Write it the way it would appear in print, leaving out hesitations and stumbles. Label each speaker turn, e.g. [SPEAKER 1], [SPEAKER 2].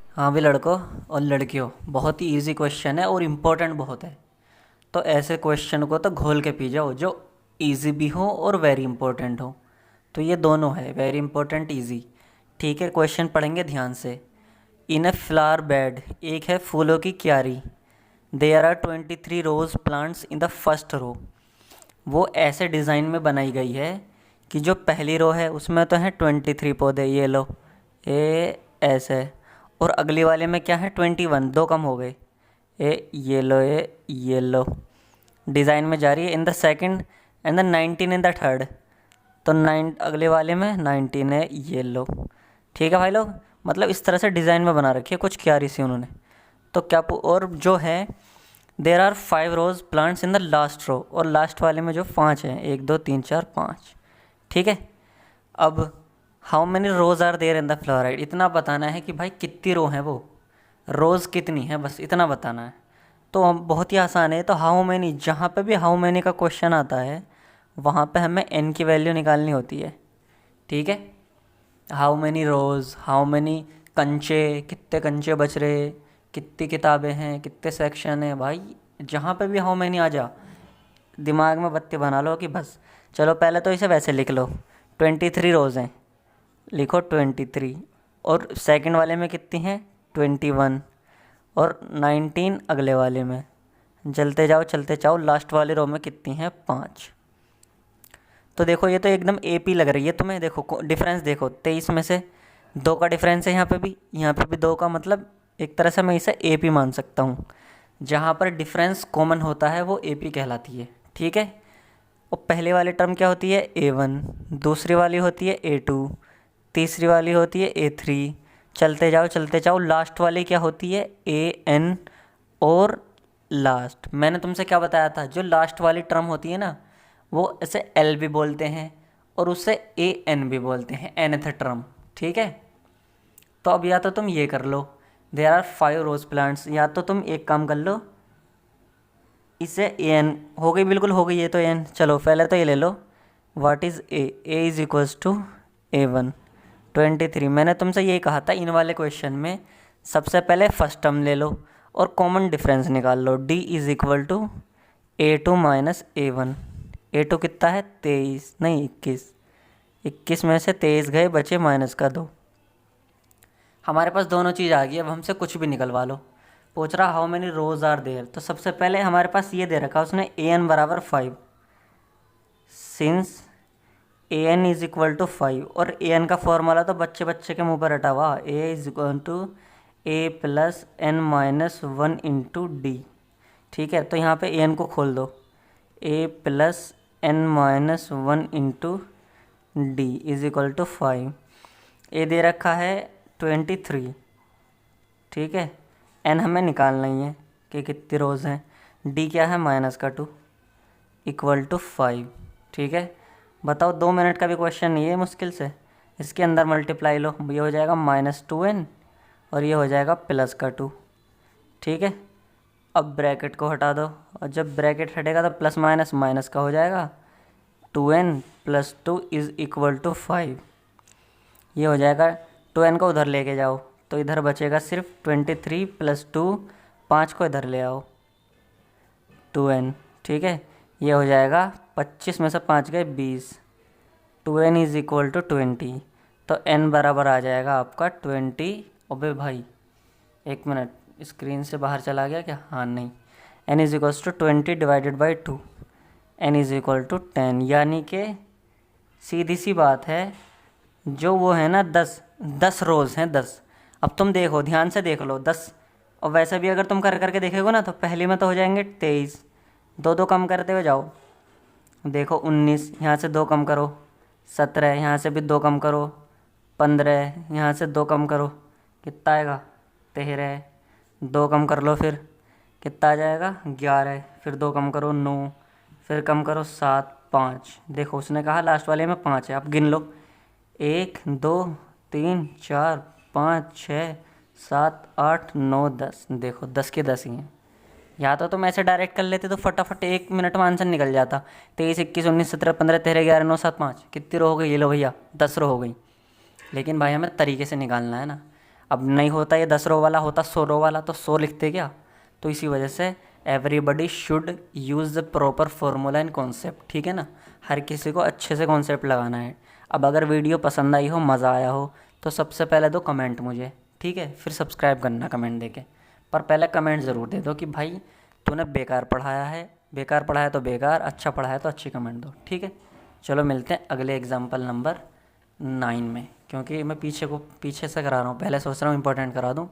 [SPEAKER 1] हाँ भी लड़कों और लड़कियों, बहुत ही इजी क्वेश्चन है और इम्पोर्टेंट बहुत है। तो ऐसे क्वेश्चन को तो घोल के पी जाओ जो इजी भी हो और वेरी इंपॉर्टेंट हो। तो ये दोनों है, वेरी इंपॉर्टेंट, इजी। ठीक है, क्वेश्चन पढ़ेंगे ध्यान से। इन ए फ्लावर बेड, एक है फूलों की क्यारी। There are 23 rose plants in the first row. वो ऐसे डिज़ाइन में बनाई गई है कि जो पहली रो है उसमें तो हैं 23 पौधे, ये लो, ए ऐसे। और अगली वाले में क्या है, 21, दो कम हो गए, ये लो। डिज़ाइन में जा रही है। In the second and the 19 in the third, तो नाइन अगले वाले में 19 है, ये लो। ठीक है भाई लोग, मतलब इस तरह से डिज़ाइन में बना रखी है कुछ क्यारी सी उन्होंने। तो क्या और जो है, there are 5 rose plants in the last row, और लास्ट वाले में जो 5 हैं, 1 2 3 4 5। ठीक है। अब how many rose are there in the fluoride, इतना बताना है कि भाई कितनी रो हैं, वो रोज़ कितनी है, बस इतना बताना है। तो हम बहुत ही आसान है। तो हाउ मैनी, जहाँ पे भी हाउ मैनी का क्वेश्चन आता है वहाँ पे हमें एन की वैल्यू निकालनी होती है। ठीक है। How many rose, how many कंचे, कितने कंचे बच रहे, कितनी किताबें हैं, कितने सेक्शन हैं, भाई जहाँ पे भी हाउ मैनी आ जा, दिमाग में बत्ती बना लो कि बस। चलो पहले तो इसे वैसे लिख लो, 23 रोज़ हैं, लिखो 23। और सेकंड वाले में कितनी हैं, 21। और 19 अगले वाले में। चलते जाओ चलते जाओ, लास्ट वाले रो में कितनी हैं, 5। तो देखो ये तो एकदम एपी लग रही है तुम्हें। देखो डिफरेंस देखो, 23 में से 2 का डिफरेंस है, यहाँ पे भी 2 का, मतलब एक तरह से मैं इसे एपी मान सकता हूँ। जहाँ पर डिफरेंस कॉमन होता है वो एपी कहलाती है। ठीक है। और पहले वाली टर्म क्या होती है, A1, दूसरी वाली होती है A2, तीसरी वाली होती है A3। चलते जाओ, लास्ट वाली क्या होती है, AN। और लास्ट मैंने तुमसे क्या बताया था, जो लास्ट वाली टर्म होती है ना, वो इसे L भी बोलते हैं और उससे AN भी बोलते हैं, nth टर्म। ठीक है। तो अब या तो तुम ये कर लो, देयर आर 5 रोज प्लांट्स, या तो तुम एक काम कर लो, इसे एन हो गई, बिल्कुल हो गई ये तो एन। चलो पहले तो ये ले लो, what is A is equals to A1, 23। मैंने तुमसे यही कहा था, इन वाले क्वेश्चन में सबसे पहले फर्स्ट टर्म ले लो और कॉमन डिफरेंस निकाल लो। D is equal to A2 minus A1। A2 कितना है, 23, नहीं 21। 21 में से 23 गए, बचे माइनस का 2। हमारे पास दोनों चीज़ आ गई, अब हमसे कुछ भी निकलवा लो। पूछ रहा how many rows are there, तो सबसे पहले हमारे पास ये दे रखा उसने, AN बराबर 5। Since AN is equal to 5, और AN का फॉर्मूला तो बच्चे बच्चे के मुंह पर रटा हुआ, A is equal to A+N-1 × D। ठीक है। तो यहाँ पे AN को खोल दो, A+N-1 × D is equal to 5। A दे रखा है 23। ठीक है। एन हमें निकालना ही है कि कितनी रोज़ हैं। डी क्या है, -2 इक्वल टू 5। ठीक है। बताओ, 2 मिनट का भी क्वेश्चन नहीं है मुश्किल से। इसके अंदर मल्टीप्लाई लो, ये हो जाएगा -2n और ये हो जाएगा +2। ठीक है। अब ब्रैकेट को हटा दो, और जब ब्रैकेट हटेगा तो प्लस माइनस माइनस का हो जाएगा, 2n + 2 इज़ इक्वल टू 5। ये हो जाएगा, 2n को उधर लेके जाओ तो इधर बचेगा सिर्फ 23 + 2, 5 को इधर ले आओ, 2n। ठीक है। ये हो जाएगा 25 में से 5 गए 20, 2n इज़ इक्वल टू 20। तो n बराबर आ जाएगा आपका 20। अबे भाई 1 मिनट, स्क्रीन से बाहर चला गया क्या, हाँ नहीं। n is equals to 20 divided by 2, n is equal to 10। यानी कि सीधी सी बात है, जो वो है ना 10 रोज़ हैं, 10। अब तुम देखो, ध्यान से देख लो, 10। और वैसे भी अगर तुम कर करके देखोगे ना, तो पहले में तो हो जाएंगे 23, 2 कम करते हुए जाओ। देखो 19, यहाँ से 2 कम करो, 17, यहाँ से भी 2 कम करो, 15, यहाँ से 2 कम करो, कितना आएगा, 13, 2 कम कर लो, फिर कितना आ जाएगा, 11, फिर 2 कम करो, 9, फिर कम करो, 7, 5। देखो उसने कहा लास्ट वाले में 5 है, अब गिन लो, 1 2 3 4 5 6 7 8 9 10। देखो 10 के 10 ही हैं। या तो तुम ऐसे डायरेक्ट कर लेते तो फटाफट 1 मिनट में आंसर निकल जाता। 23 21 19 17 15 13 11 9 7 5, कितनी रो हो गई, ये लो भैया 10 रो हो गई। लेकिन भाई हमें तरीके से निकालना है ना। अब नहीं होता ये 10 रो वाला, होता 100 रो वाला तो 100 लिखते क्या। तो इसी वजह से everybody should use the proper formula and concept, ठीक है ना। हर किसी को अच्छे से कॉन्सेप्ट लगाना है। अब अगर वीडियो पसंद आई हो, मज़ा आया हो, तो सबसे पहले दो कमेंट मुझे, ठीक है, फिर सब्सक्राइब करना कमेंट देके। पर पहले कमेंट ज़रूर दे दो कि भाई तूने बेकार पढ़ाया है, बेकार पढ़ाया तो बेकार, अच्छा पढ़ाया तो अच्छी कमेंट दो, ठीक है। चलो मिलते हैं अगले एग्जाम्पल नंबर 9 में, क्योंकि मैं पीछे से करा रहा हूँ, पहले सोच रहा हूँ इंपॉर्टेंट करा दूँ।